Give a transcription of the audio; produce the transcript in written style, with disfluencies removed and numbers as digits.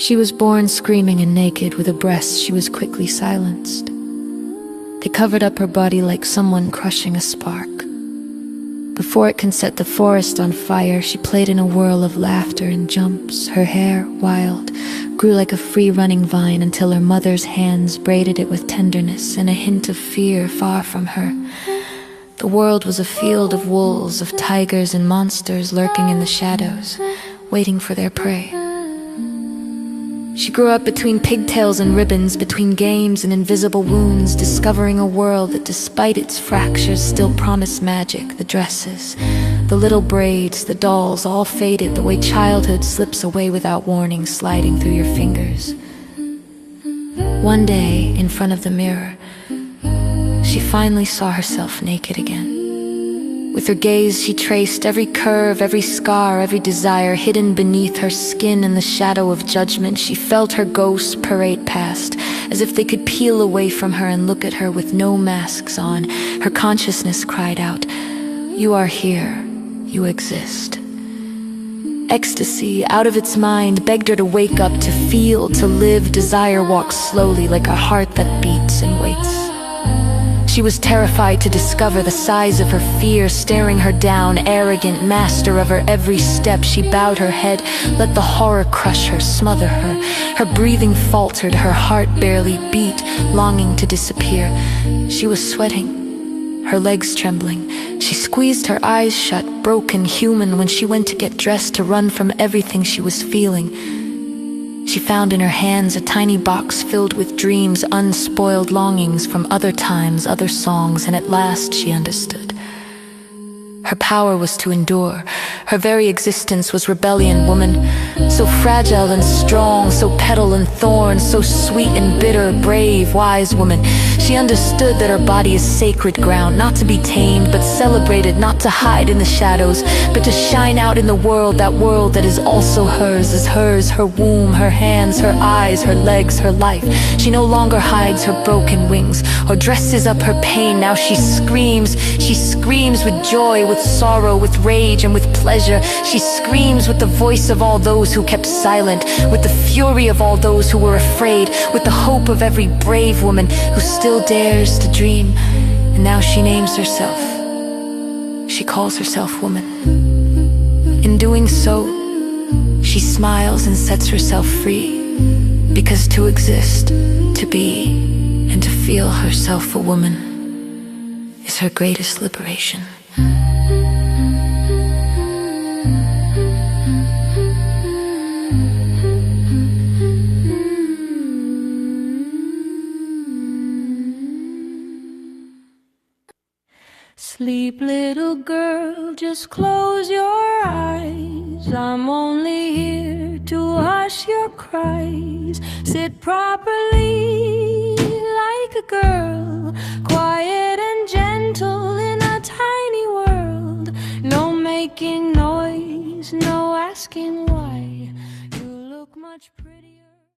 She was born screaming and naked, with a breast she was quickly silenced. They covered up her body like someone crushing a spark. Before it can set the forest on fire, she played in a whirl of laughter and jumps. Her hair, wild, grew like a free-running vine until her mother's hands braided it with tenderness and a hint of fear far from her. The world was a field of wolves, of tigers and monsters lurking in the shadows, waiting for their prey. She grew up between pigtails and ribbons, between games and invisible wounds, discovering a world that, despite its fractures, still promised magic. The dresses, the little braids, the dolls, all faded the way childhood slips away without warning, sliding through your fingers. One day, in front of the mirror, she finally saw herself naked again. With her gaze, she traced every curve, every scar, every desire hidden beneath her skin. In the shadow of judgment, she felt her ghosts parade past, as if they could peel away from her and look at her with no masks on. Her consciousness cried out, "You are here. You exist." Ecstasy, out of its mind, begged her to wake up, to feel, to live. Desire walks slowly like a heart that beats and waits. She was terrified to discover the size of her fear staring her down, arrogant, master of her every step. She bowed her head, let the horror crush her, smother her. Her breathing faltered, her heart barely beat, longing to disappear. She was sweating, her legs trembling. She squeezed her eyes shut, broken, human, when she went to get dressed to run from everything she was feeling. She found in her hands a tiny box filled with dreams, unspoiled longings from other times, other songs, and at last she understood. Her power was to endure. Her very existence was rebellion, woman. So fragile and strong, so petal and thorn, so sweet and bitter, brave, wise woman. She understood that her body is sacred ground, not to be tamed, but celebrated, not to hide in the shadows, but to shine out in the world, that world that is also hers, is hers, her womb, her hands, her eyes, her legs, her life. She no longer hides her broken wings, or dresses up her pain. Now she screams with joy, with sorrow, with rage, and with pleasure. She screams with the voice of all those who kept silent, with the fury of all those who were afraid, with the hope of every brave woman who still dares to dream. And now she names herself. She calls herself woman. In doing so, she smiles and sets herself free, because to exist, to be, and to feel herself a woman is her greatest liberation. Sleep, little girl, just close your eyes. I'm only here to hush your cries. Sit properly like a girl, quiet and gentle in a tiny world. No making noise, no asking why. You look much prettier.